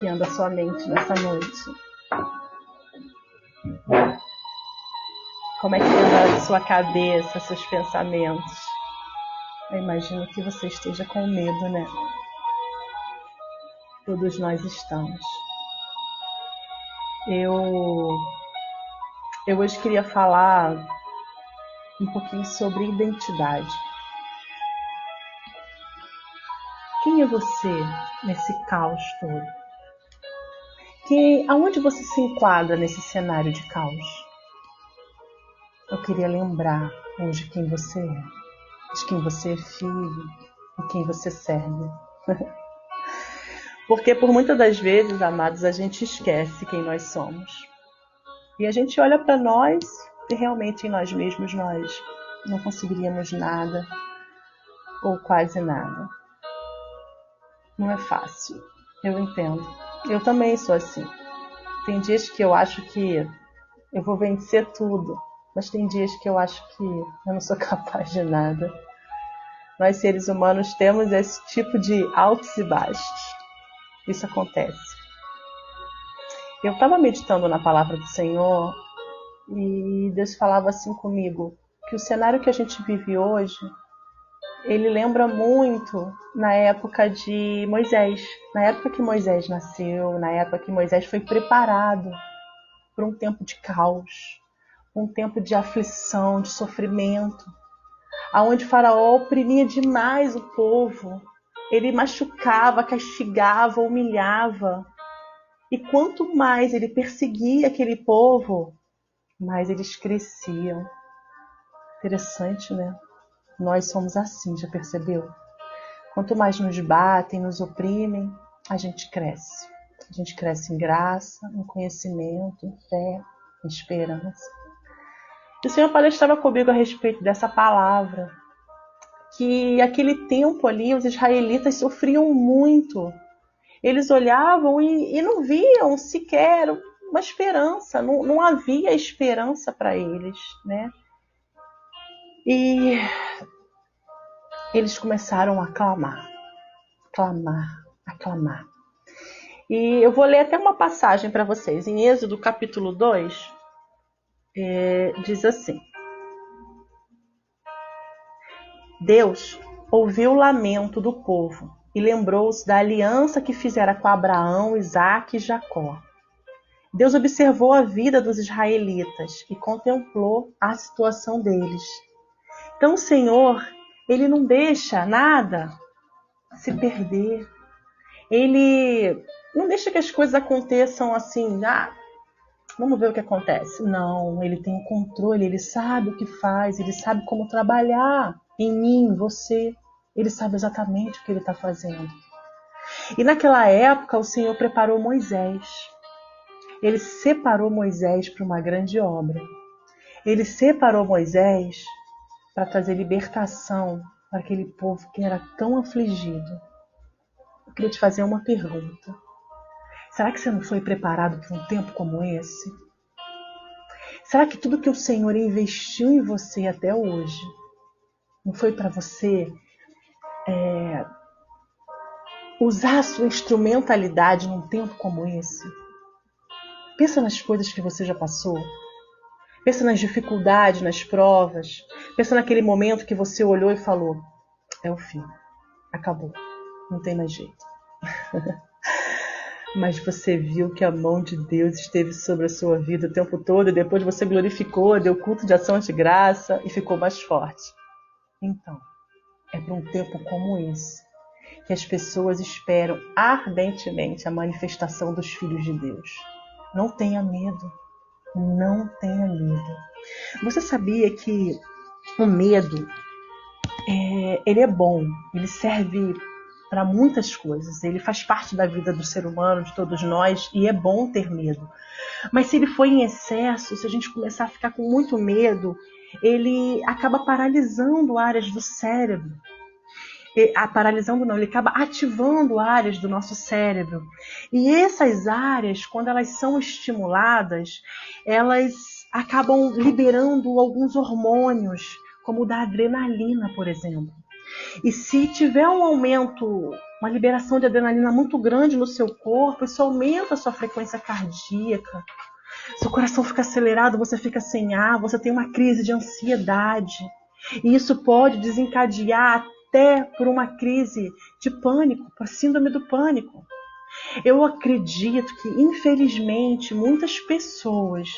que anda a sua mente nessa noite? Como é que anda a sua cabeça, seus pensamentos? Eu imagino que você esteja com medo, né? Todos nós estamos. Eu hoje queria falar um pouquinho sobre identidade. Quem é você nesse caos todo? Aonde você se enquadra nesse cenário de caos? Eu queria lembrar hoje quem você é, de quem você é filho e quem você serve. Porque por muitas das vezes, amados, a gente esquece quem nós somos. E a gente olha para nós e realmente em nós mesmos nós não conseguiríamos nada ou quase nada. Não é fácil, eu entendo. Eu também sou assim. Tem dias que eu acho que eu vou vencer tudo, mas tem dias que eu acho que eu não sou capaz de nada. Nós seres humanos temos esse tipo de altos e baixos. Isso acontece. Eu estava meditando na palavra do Senhor e Deus falava assim comigo, que o cenário que a gente vive hoje, ele lembra muito na época de Moisés. Na época que Moisés nasceu, na época que Moisés foi preparado para um tempo de caos, um tempo de aflição, de sofrimento, aonde Faraó oprimia demais o povo. Ele machucava, castigava, humilhava. E quanto mais ele perseguia aquele povo, mais eles cresciam. Interessante, né? Nós somos assim, já percebeu? Quanto mais nos batem, nos oprimem, a gente cresce. A gente cresce em graça, em conhecimento, em fé, em esperança. E o Senhor palestrava comigo a respeito dessa palavra, que aquele tempo ali os israelitas sofriam muito. Eles olhavam e não viam sequer uma esperança, não havia esperança para eles, né? E eles começaram a clamar. E eu vou ler até uma passagem para vocês. Em Êxodo capítulo 2, diz assim: Deus ouviu o lamento do povo e lembrou-se da aliança que fizera com Abraão, Isaque e Jacó. Deus observou a vida dos israelitas e contemplou a situação deles. Então o Senhor, Ele não deixa nada se perder. Ele não deixa que as coisas aconteçam assim, vamos ver o que acontece. Não, Ele tem o controle, Ele sabe o que faz, Ele sabe como trabalhar em mim, em você. Ele sabe exatamente o que Ele está fazendo. E naquela época o Senhor preparou Moisés. Ele separou Moisés para uma grande obra. Ele separou Moisés para trazer libertação para aquele povo que era tão afligido. Eu queria te fazer uma pergunta. Será que você não foi preparado para um tempo como esse? Será que tudo que o Senhor investiu em você até hoje não foi para você usar a sua instrumentalidade num tempo como esse? Pensa nas coisas que você já passou. Pensa nas dificuldades, nas provas. Pensa naquele momento que você olhou e falou: é o fim, acabou, não tem mais jeito. Mas você viu que a mão de Deus esteve sobre a sua vida o tempo todo e depois você glorificou, deu culto de ação de graça e ficou mais forte. Então, é para um tempo como esse que as pessoas esperam ardentemente a manifestação dos filhos de Deus. Não tenha medo. Não tenha medo. Você sabia que o medo, ele é bom, ele serve para muitas coisas, ele faz parte da vida do ser humano, de todos nós, e é bom ter medo. Mas se ele for em excesso, se a gente começar a ficar com muito medo, ele acaba paralisando áreas do cérebro. Paralisando não, ele acaba ativando áreas do nosso cérebro. E essas áreas, quando elas são estimuladas, elas acabam liberando alguns hormônios, como o da adrenalina, por exemplo. E se tiver um aumento uma liberação de adrenalina muito grande no seu corpo, isso aumenta a sua frequência cardíaca. Seu coração fica acelerado, você fica sem ar, você tem uma crise de ansiedade. E isso pode desencadear até por uma crise de pânico, por síndrome do pânico. Eu acredito que, infelizmente, muitas pessoas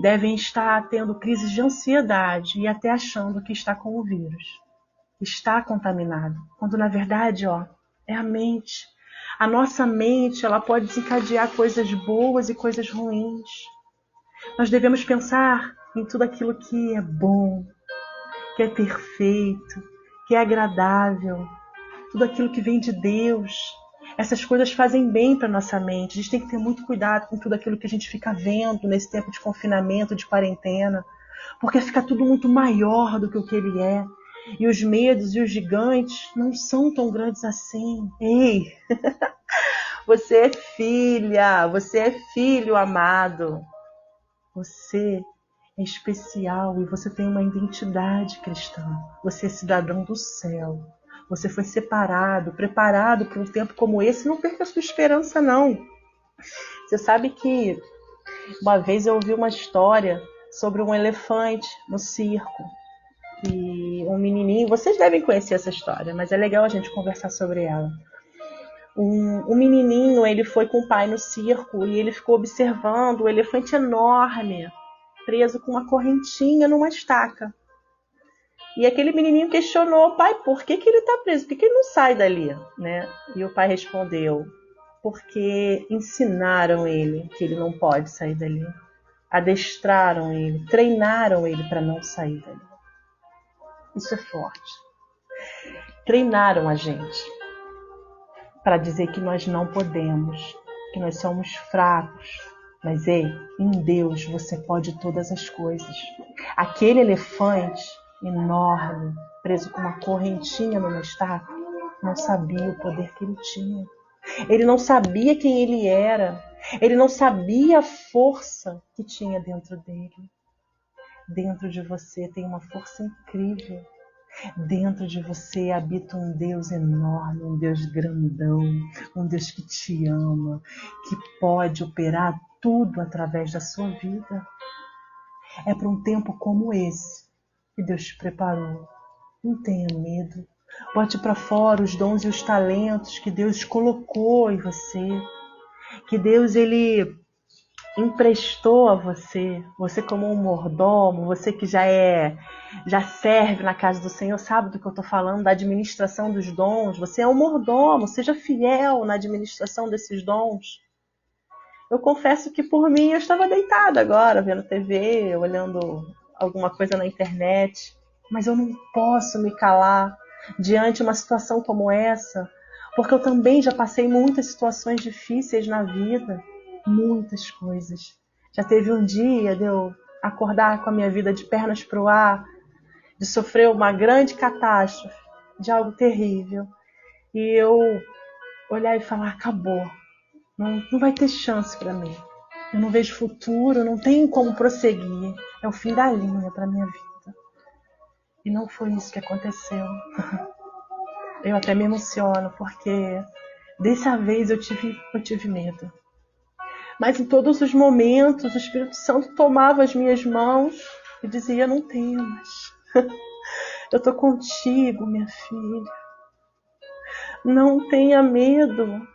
devem estar tendo crises de ansiedade e até achando que está com o vírus, está contaminado, quando na verdade, é a mente. A nossa mente, ela pode desencadear coisas boas e coisas ruins. Nós devemos pensar em tudo aquilo que é bom, que é perfeito, que é agradável, tudo aquilo que vem de Deus. Essas coisas fazem bem para nossa mente. A gente tem que ter muito cuidado com tudo aquilo que a gente fica vendo nesse tempo de confinamento, de quarentena, porque fica tudo muito maior do que o que ele é. E os medos e os gigantes não são tão grandes assim. Ei, você é filha, você é filho amado. Você é especial e você tem uma identidade cristã. Você é cidadão do céu. Você foi separado, preparado para um tempo como esse. Não perca a sua esperança, não. Você sabe que uma vez eu ouvi uma história sobre um elefante no circo. E um menininho, vocês devem conhecer essa história, mas é legal a gente conversar sobre ela. Um menininho, ele foi com o pai no circo e ele ficou observando o elefante enorme, preso com uma correntinha numa estaca. E aquele menininho questionou: pai, por que ele está preso? Por que ele não sai dali? Né? E o pai respondeu: porque ensinaram ele que ele não pode sair dali. Adestraram ele, treinaram ele para não sair dali. Isso é forte. Treinaram a gente para dizer que nós não podemos, que nós somos fracos. Mas, ei, em Deus você pode todas as coisas. Aquele elefante enorme, preso com uma correntinha numa estaca, não sabia o poder que ele tinha. Ele não sabia quem ele era. Ele não sabia a força que tinha dentro dele. Dentro de você tem uma força incrível. Dentro de você habita um Deus enorme, um Deus grandão, um Deus que te ama, que pode operar tudo através da sua vida. É para um tempo como esse que Deus te preparou. Não tenha medo. Bote para fora os dons e os talentos que Deus colocou em você. Que Deus, ele emprestou a você. Você como um mordomo, você que já serve na casa do Senhor, sabe do que eu estou falando, da administração dos dons. Você é um mordomo, seja fiel na administração desses dons. Eu confesso que por mim eu estava deitada agora, vendo TV, olhando alguma coisa na internet, mas eu não posso me calar diante de uma situação como essa, porque eu também já passei muitas situações difíceis na vida, muitas coisas. Já teve um dia de eu acordar com a minha vida de pernas para o ar, de sofrer uma grande catástrofe, de algo terrível, e eu olhar e falar: acabou, não vai ter chance para mim. Eu não vejo futuro, não tenho como prosseguir. É o fim da linha para minha vida. E não foi isso que aconteceu. Eu até me emociono, porque dessa vez eu tive medo. Mas em todos os momentos, o Espírito Santo tomava as minhas mãos e dizia: não temas. Eu estou contigo, minha filha. Não tenha medo.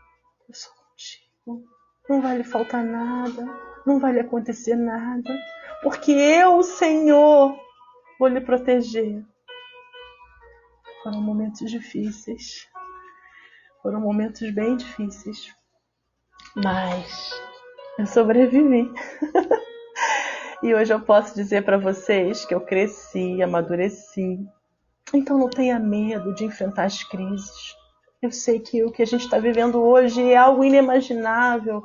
Eu sou contigo. Não vai lhe faltar nada. Não vai lhe acontecer nada. Porque eu, o Senhor, vou lhe proteger. Foram momentos difíceis. Foram momentos bem difíceis. Mas eu sobrevivi. E hoje eu posso dizer para vocês que eu cresci, amadureci. Então não tenha medo de enfrentar as crises. Eu sei que o que a gente está vivendo hoje é algo inimaginável.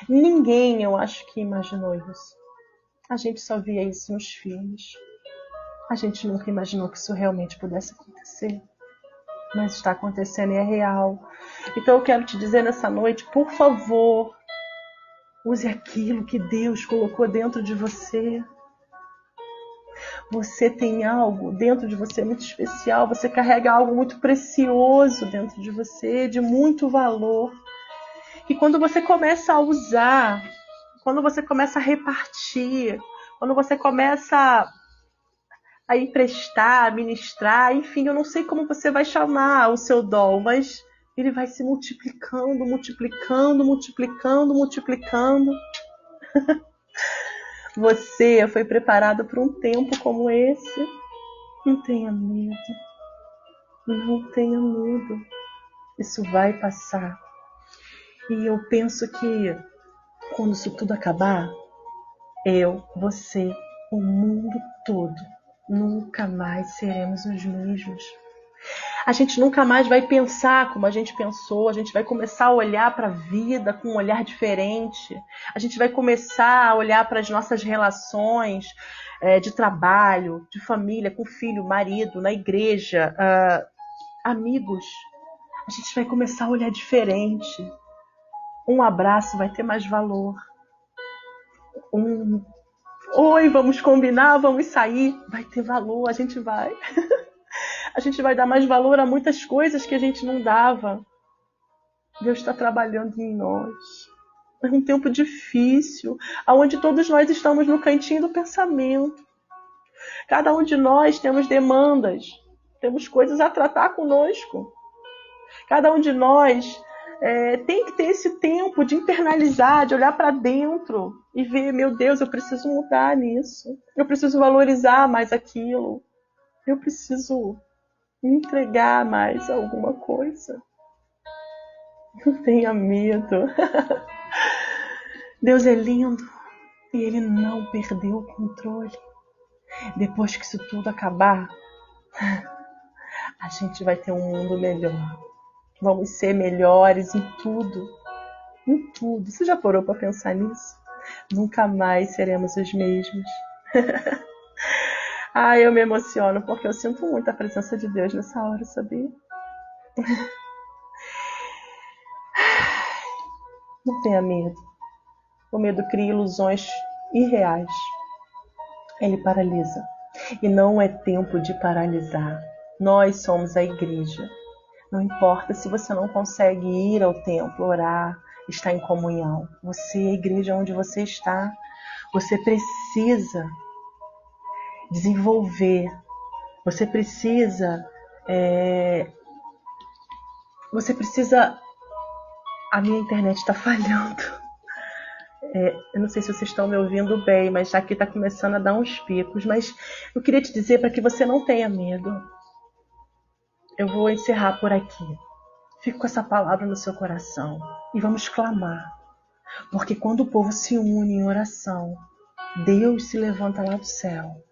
Ninguém, eu acho, que imaginou isso. A gente só via isso nos filmes. A gente nunca imaginou que isso realmente pudesse acontecer. Mas está acontecendo e é real. Então eu quero te dizer nessa noite, por favor, use aquilo que Deus colocou dentro de você. Você tem algo dentro de você muito especial, você carrega algo muito precioso dentro de você, de muito valor. E quando você começa a usar, quando você começa a repartir, quando você começa a emprestar, a ministrar, enfim, eu não sei como você vai chamar o seu dom, mas ele vai se multiplicando, multiplicando, multiplicando, multiplicando. Você foi preparado para um tempo como esse. Não tenha medo. Não tenha medo. Isso vai passar. E eu penso que quando isso tudo acabar, eu, você, o mundo todo, nunca mais seremos os mesmos. A gente nunca mais vai pensar como a gente pensou, a gente vai começar a olhar para a vida com um olhar diferente, a gente vai começar a olhar para as nossas relações de trabalho, de família, com filho, marido, na igreja, amigos. A gente vai começar a olhar diferente. Um abraço vai ter mais valor. Oi, vamos combinar, vamos sair, vai ter valor, a gente vai. A gente vai dar mais valor a muitas coisas que a gente não dava. Deus está trabalhando em nós. É um tempo difícil, onde todos nós estamos no cantinho do pensamento. Cada um de nós temos demandas, temos coisas a tratar conosco. Cada um de nós tem que ter esse tempo de internalizar, de olhar para dentro e ver, meu Deus, eu preciso mudar nisso. Eu preciso valorizar mais aquilo. Eu preciso me entregar mais a alguma coisa. Não tenha medo. Deus é lindo e Ele não perdeu o controle. Depois que isso tudo acabar, a gente vai ter um mundo melhor. Vamos ser melhores em tudo. Em tudo. Você já parou para pensar nisso? Nunca mais seremos os mesmos. Eu me emociono porque eu sinto muito a presença de Deus nessa hora, sabia? Não tenha medo. O medo cria ilusões irreais. Ele paralisa. E não é tempo de paralisar. Nós somos a igreja. Não importa se você não consegue ir ao templo, orar, estar em comunhão. Você é a igreja onde você está. Você precisa desenvolver. Você precisa... A minha internet está falhando. Eu não sei se vocês estão me ouvindo bem, mas aqui está começando a dar uns picos. Mas eu queria te dizer para que você não tenha medo. Eu vou encerrar por aqui. Fique com essa palavra no seu coração e vamos clamar. Porque quando o povo se une em oração, Deus se levanta lá do céu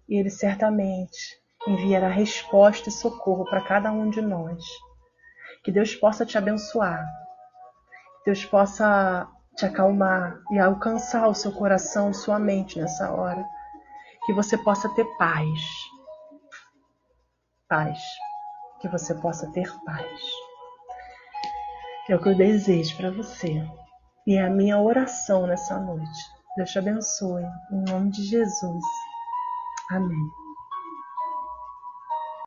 e Ele certamente enviará resposta e socorro para cada um de nós. Que Deus possa te abençoar. Que Deus possa te acalmar e alcançar o seu coração e sua mente nessa hora. Que você possa ter paz. Paz. Que você possa ter paz. É o que eu desejo para você. E é a minha oração nessa noite. Deus te abençoe. Em nome de Jesus. Amém.